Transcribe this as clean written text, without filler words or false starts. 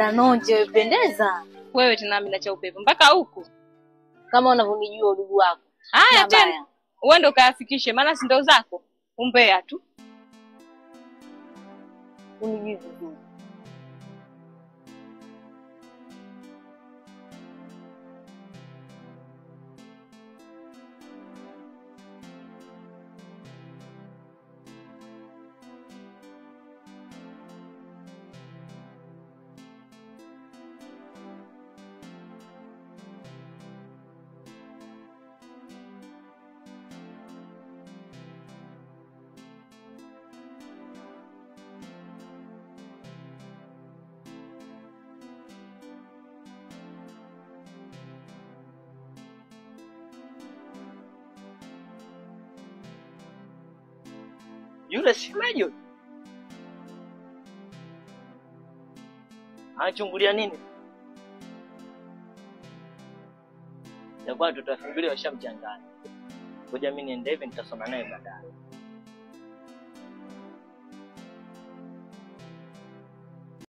Danonje pendeza. Wewe tena mimi na cha upepo mpaka huku. Kama unavyonijua udugu wako. Haya tena. Wewe ndo kayafikishe maana si ndo zako. Umbea tu. Unijui vizuri. Yule simejo. Anachungulia nini? Japo tutafungulia washamchanganya. Ngoja mimi niende hivi nitasoma naye baadaye.